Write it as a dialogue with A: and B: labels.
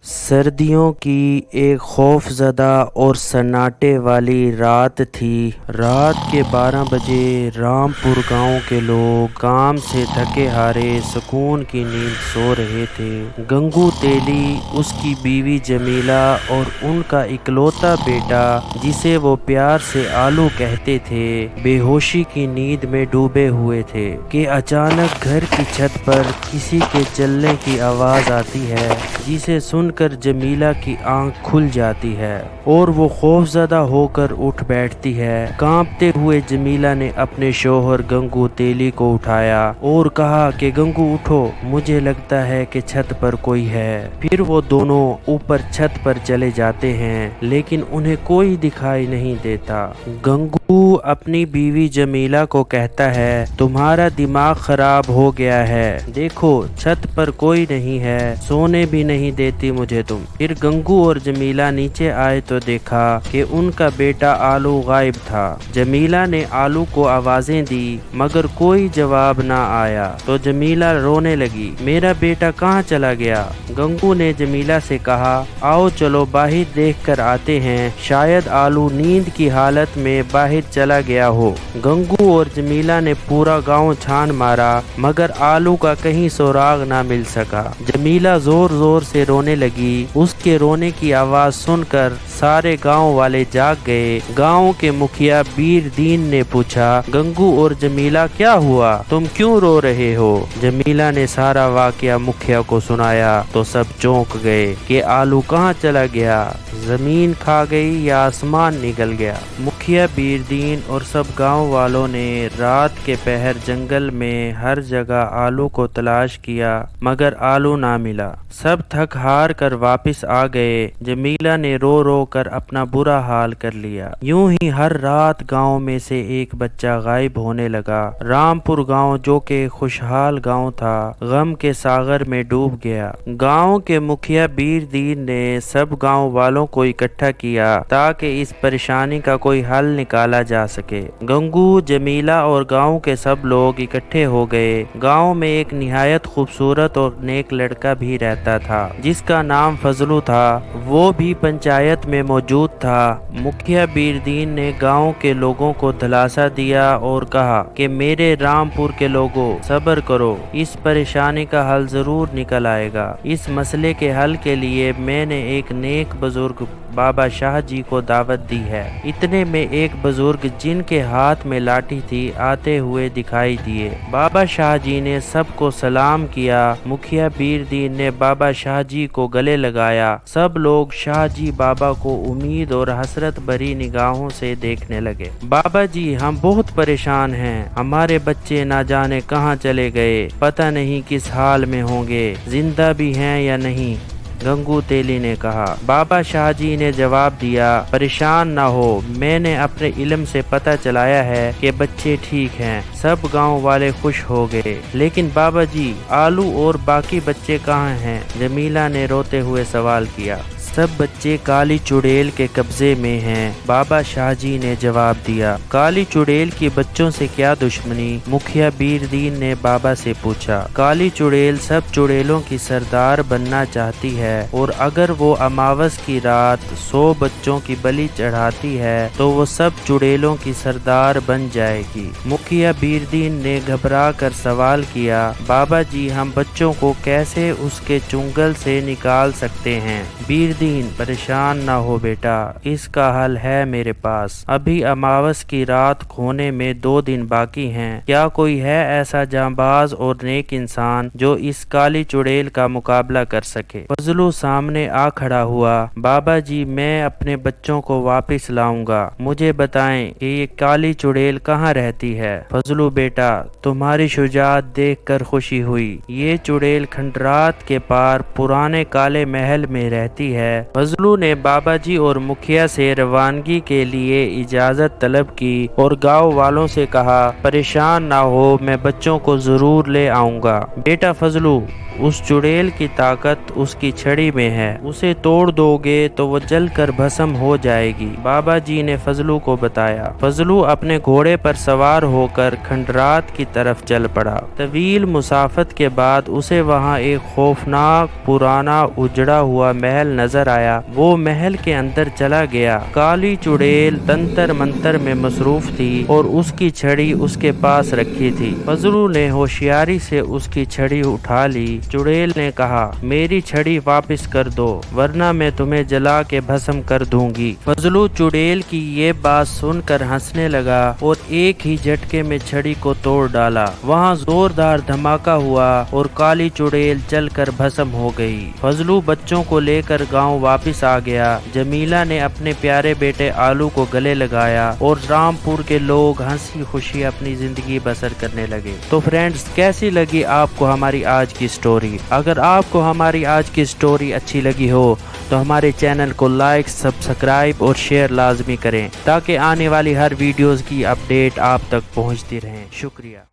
A: سردیوں کی ایک خوف زدہ اور سناٹے والی رات تھی۔ رات کے 12 بجے رامپور گاؤں کے لوگ کام سے تھکے ہارے سکون کی نیند سو رہے تھے۔ گنگو تیلی، اس کی بیوی جمیلہ اور ان کا اکلوتا بیٹا جسے وہ پیار سے آلو کہتے تھے، بے ہوشی کی نیند میں ڈوبے ہوئے تھے کہ اچانک گھر کی چھت پر کسی کے چلنے کی آواز آتی ہے، جسے سن کر جمیلہ کی آنکھ کھل جاتی ہے اور وہ خوف زدہ ہو کر اٹھ بیٹھتی ہے۔ کانپتے ہوئے جمیلہ نے اپنے شوہر گنگو تیلی کو اٹھایا اور کہا کہ گنگو اٹھو، مجھے لگتا ہے کہ چھت پر کوئی ہے۔ پھر وہ دونوں اوپر چھت پر چلے جاتے ہیں لیکن انہیں کوئی دکھائی نہیں دیتا۔ گنگو اپنی بیوی جمیلہ کو کہتا ہے، تمہارا دماغ خراب ہو گیا ہے، دیکھو چھت پر کوئی نہیں ہے، سونے بھی نہیں دیتی مجھے تم۔ پھر گنگو اور جمیلہ نیچے آئے تو دیکھا کہ ان کا بیٹا آلو غائب تھا۔ جمیلہ نے آلو کو آوازیں دی مگر کوئی جواب نہ آیا تو جمیلہ رونے لگی، میرا بیٹا کہاں چلا گیا؟ گنگو نے جمیلہ سے کہا، آؤ چلو باہر دیکھ کر آتے ہیں، شاید آلو نیند کی حالت میں باہر چلا گیا ہو۔ گنگو اور جمیلہ نے پورا گاؤں چھان مارا مگر آلو کا کہیں سراغ نہ مل سکا۔ جمیلہ زور زور سے رونے لگی۔ اس کے رونے کی آواز سن کر سارے گاؤں والے جاگ گئے۔ گاؤں کے مکھیا بیر دین نے پوچھا، گنگو اور جمیلہ کیا ہوا؟ تم کیوں رو رہے ہو؟ جمیلہ نے سارا واقعہ مکھیا کو سنایا تو سب چونک گئے کہ آلو کہاں چلا گیا، زمین کھا گئی یا آسمان نگل گیا۔ مکھیا بیر دین اور سب گاؤں والوں نے رات کے پہر جنگل میں ہر جگہ آلو کو تلاش کیا مگر آلو نہ ملا۔ سب تھک ہار کر واپس آ گئے۔ جمیلہ نے رو رو کر اپنا برا حال کر لیا۔ یوں ہی ہر رات گاؤں میں سے ایک بچہ غائب ہونے لگا۔ رامپور گاؤں جو کہ خوشحال گاؤں تھا، غم کے ساغر میں ڈوب گیا۔ گاؤں کے مکھیا بیر دین نے سب گاؤں والوں کو اکٹھا کیا تاکہ اس پریشانی کا کوئی حل نکالا جا سکے۔ گنگو، جمیلہ اور گاؤں کے سب لوگ اکٹھے ہو گئے۔ گاؤں میں ایک نہایت خوبصورت اور نیک لڑکا بھی رہتا تھا جس کا نام فضلو تھا، وہ بھی پنچایت میں موجود تھا۔ مکھیا بیر دین نے گاؤں کے لوگوں کو دلاسا دیا اور کہا کہ میرے رامپور کے لوگوں، صبر کرو، اس پریشانی کا حل ضرور نکل آئے گا۔ اس مسئلے کے حل کے لیے میں نے ایک نیک بزرگ بابا شاہ جی کو دعوت دی ہے۔ اتنے میں ایک بزرگ جن کے ہاتھ میں لاٹھی تھی آتے ہوئے دکھائی دیے۔ بابا شاہ جی نے سب کو سلام کیا۔ مکھیا بیر دین نے بابا شاہ جی کو گلے لگایا۔ سب لوگ شاہ جی بابا کو امید اور حسرت بھری نگاہوں سے دیکھنے لگے۔ بابا جی، ہم بہت پریشان ہیں، ہمارے بچے نہ جانے کہاں چلے گئے، پتہ نہیں کس حال میں ہوں گے، زندہ بھی ہیں یا نہیں، گنگو تیلی نے کہا۔ بابا شاہ جی نے جواب دیا، پریشان نہ ہو، میں نے اپنے علم سے پتہ چلایا ہے کہ بچے ٹھیک ہیں۔ سب گاؤں والے خوش ہو گئے۔ لیکن بابا جی، آلو اور باقی بچے کہاں ہیں؟ جمیلہ نے روتے ہوئے سوال کیا۔ سب بچے کالی چڑیل کے قبضے میں ہیں، بابا شاہ جی نے جواب دیا۔ کالی چڑیل کی بچوں سے کیا دشمنی؟ مکھیا بیر دین نے بابا سے پوچھا۔ کالی چڑیل سب چڑیلوں کی سردار بننا چاہتی ہے اور اگر وہ اماوس کی رات 100 بچوں کی بلی چڑھاتی ہے تو وہ سب چڑیلوں کی سردار بن جائے گی۔ مکھیا بیر دین نے گھبرا کر سوال کیا، بابا جی، ہم بچوں کو کیسے اس کے چنگل سے نکال سکتے ہیں؟ بیر دین، پریشان نہ ہو بیٹا، اس کا حل ہے میرے پاس۔ ابھی اماوس کی رات ہونے میں 2 دن باقی ہیں۔ کیا کوئی ہے ایسا جانباز اور نیک انسان جو اس کالی چڑیل کا مقابلہ کر سکے؟ فضلو سامنے آ کھڑا ہوا، بابا جی، میں اپنے بچوں کو واپس لاؤں گا، مجھے بتائیں کہ یہ کالی چڑیل کہاں رہتی ہے؟ فضلو بیٹا، تمہاری شجاعت دیکھ کر خوشی ہوئی، یہ چڑیل کھنڈرات کے پار پرانے کالے محل میں رہتی ہے۔ فضلو نے بابا جی اور مکھیا سے روانگی کے لیے اجازت طلب کی اور گاؤں والوں سے کہا، پریشان نہ ہو، میں بچوں کو ضرور لے آؤں گا۔ بیٹا فضلو، اس چڑیل کی طاقت اس کی چھڑی میں ہے، اسے توڑ دو گے تو وہ جل کر بھسم ہو جائے گی، بابا جی نے فضلو کو بتایا۔ فضلو اپنے گھوڑے پر سوار ہو ہوکر کھنڈرات کی طرف چل پڑا۔ طویل مسافت کے بعد اسے وہاں ایک خوفناک پرانا اجڑا ہوا محل نظر آیا۔ وہ محل کے اندر چلا گیا۔ کالی چڑیل تنتر منتر میں مصروف تھی اور اس کی چھڑی اس کے پاس رکھی تھی۔ فضلو نے ہوشیاری سے اس کی چھڑی اٹھا لی۔ چڑیل نے کہا، میری چھڑی واپس کر دو ورنہ میں تمہیں جلا کے بھسم کر دوں گی۔ فضلو چڑیل کی یہ بات سن کر ہنسنے لگا اور ایک ہی جھٹکے میں چھڑی کو توڑ ڈالا۔ وہاں زوردار دھماکہ ہوا اور کالی چڑیل جل کر بھسم ہو گئی۔ فضلو بچوں کو لے کر گاؤں واپس آ گیا۔ جمیلہ نے اپنے پیارے بیٹے آلو کو گلے لگایا اور رامپور کے لوگ ہنسی خوشی اپنی زندگی بسر کرنے لگے۔ تو فرینڈز، کیسی لگی آپ کو ہماری آج کی سٹوری؟ اگر آپ کو ہماری آج کی سٹوری اچھی لگی ہو تو ہمارے چینل کو لائک، سبسکرائب اور شیئر لازمی کریں تاکہ آنے والی ہر ویڈیوز کی اپڈیٹ آپ تک پہنچتی رہیں۔ شکریہ۔